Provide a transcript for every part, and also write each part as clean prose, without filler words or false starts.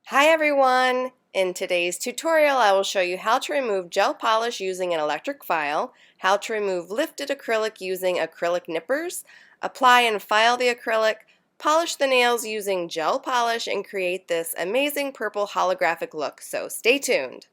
Hi everyone! In today's tutorial I will show you how to remove gel polish using an electric file, how to remove lifted acrylic using acrylic nippers, apply and file the acrylic, polish the nails using gel polish, and create this amazing purple holographic look, so stay tuned!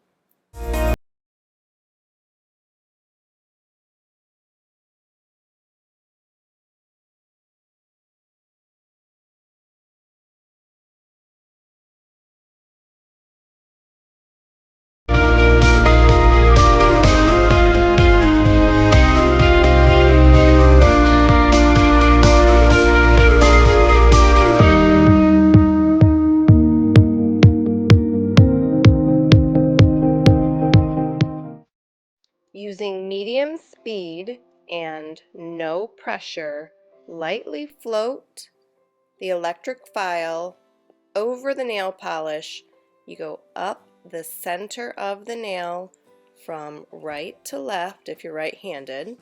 Using medium speed and no pressure, lightly float the electric file over the nail polish. You go up the center of the nail from right to left if you're right-handed,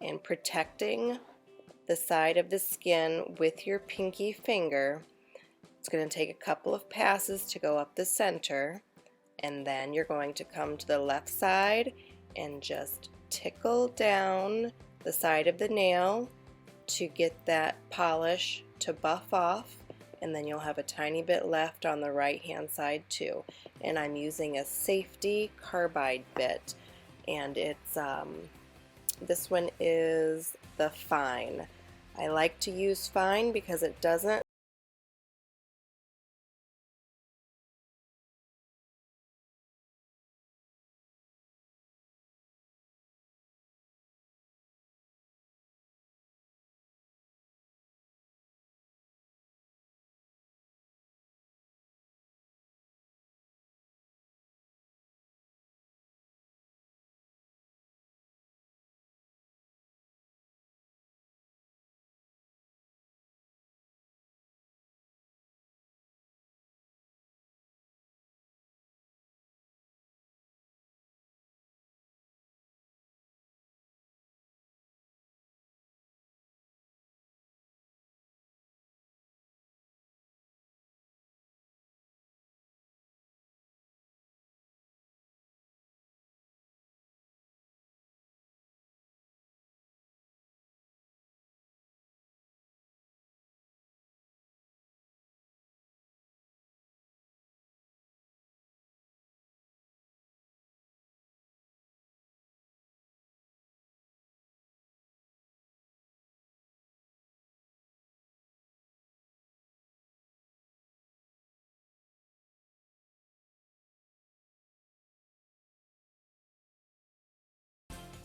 and protecting the side of the skin with your pinky finger. It's going to take a couple of passes to go up the center, and then you're going to come to the left side and just tickle down the side of the nail to get that polish to buff off, and then you'll have a tiny bit left on the right hand side too. And I'm using a safety carbide bit, and it's this one is the fine. I like to use fine because it doesn't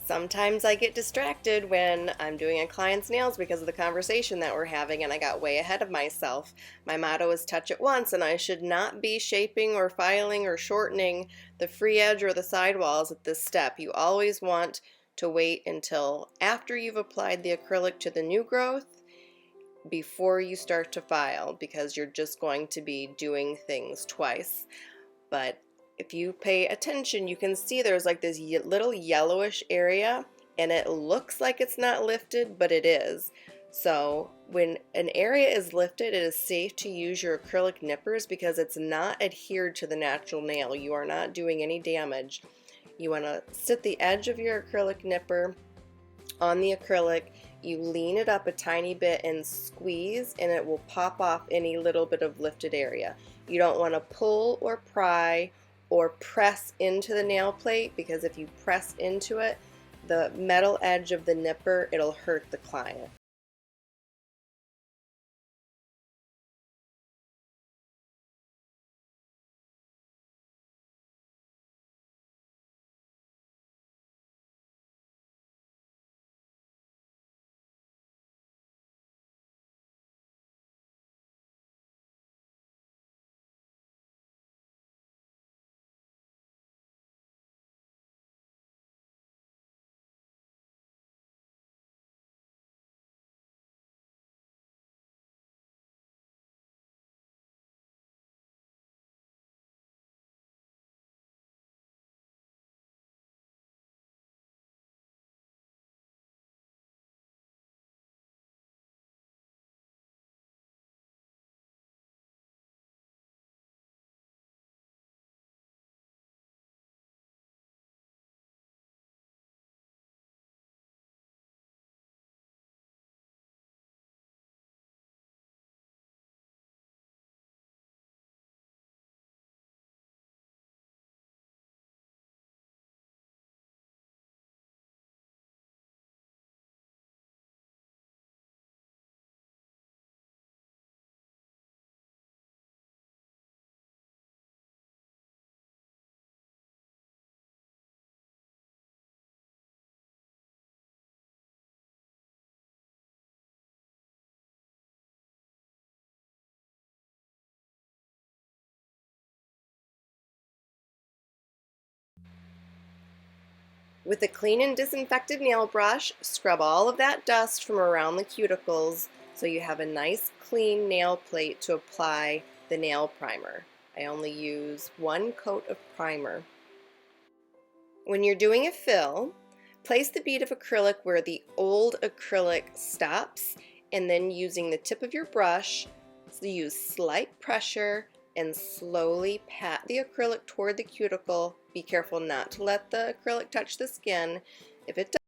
Sometimes I get distracted when I'm doing a client's nails because of the conversation that we're having, and I got way ahead of myself. My motto is touch it once, and I should not be shaping or filing or shortening the free edge or the sidewalls at this step. You always want to wait until after you've applied the acrylic to the new growth before you start to file, because you're just going to be doing things twice. But if you pay attention, you can see there's like this little yellowish area, and it looks like it's not lifted, but it is. So when an area is lifted, it is safe to use your acrylic nippers because it's not adhered to the natural nail. You are not doing any damage. You want to sit the edge of your acrylic nipper on the acrylic, you lean it up a tiny bit and squeeze, and it will pop off any little bit of lifted area. You don't want to pull or pry or press into the nail plate, because if you press into it, the metal edge of the nipper, it'll hurt the client. With a clean and disinfected nail brush, scrub all of that dust from around the cuticles so you have a nice clean nail plate to apply the nail primer. I only use 1 coat of primer. When you're doing a fill, place the bead of acrylic where the old acrylic stops, and then using the tip of your brush, use slight pressure and slowly pat the acrylic toward the cuticle. Be careful not to let the acrylic touch the skin. If it does,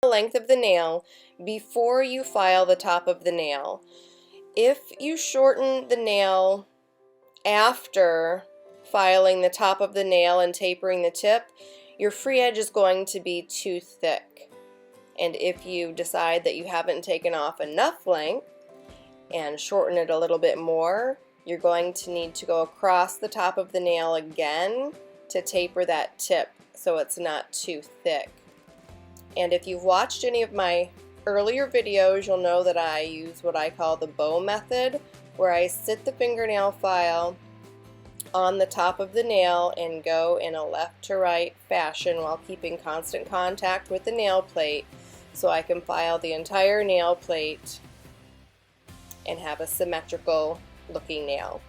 the length of the nail before you file the top of the nail. If you shorten the nail after filing the top of the nail and tapering the tip, your free edge is going to be too thick. And if you decide that you haven't taken off enough length and shorten it a little bit more, you're going to need to go across the top of the nail again to taper that tip so it's not too thick. And if you've watched any of my earlier videos, you'll know that I use what I call the bow method, where I sit the fingernail file on the top of the nail and go in a left to right fashion while keeping constant contact with the nail plate so I can file the entire nail plate and have a symmetrical looking nail.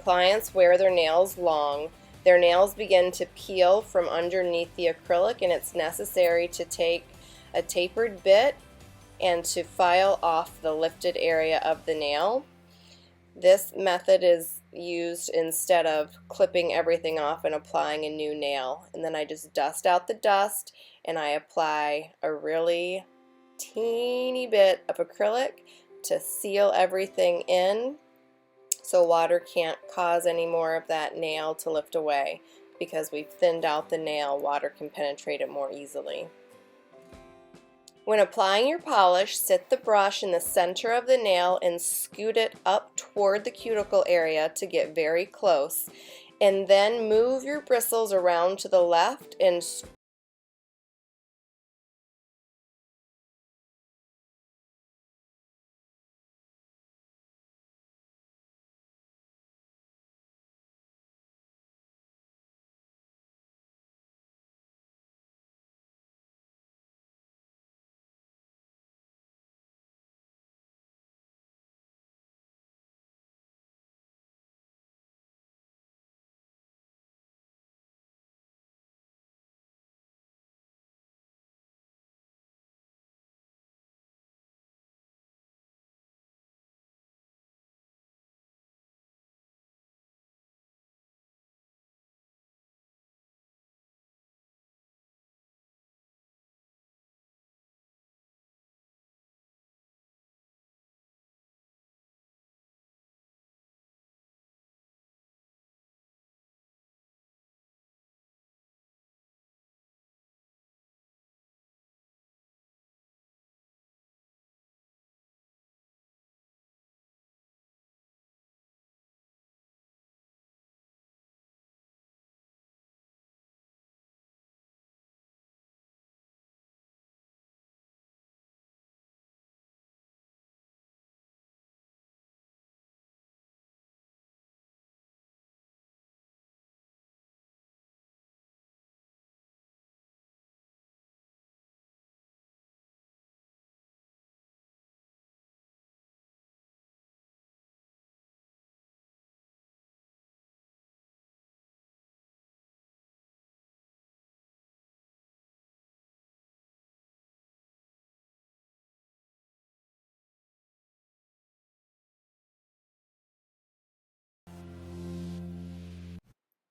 Clients wear their nails long. Their nails begin to peel from underneath the acrylic, and it's necessary to take a tapered bit and to file off the lifted area of the nail. This method is used instead of clipping everything off and applying a new nail. And then I just dust out the dust and I apply a really teeny bit of acrylic to seal everything in so water can't cause any more of that nail to lift away. Because we've thinned out the nail, water can penetrate it more easily. When applying your polish, sit the brush in the center of the nail and scoot it up toward the cuticle area to get very close. And then move your bristles around to the left and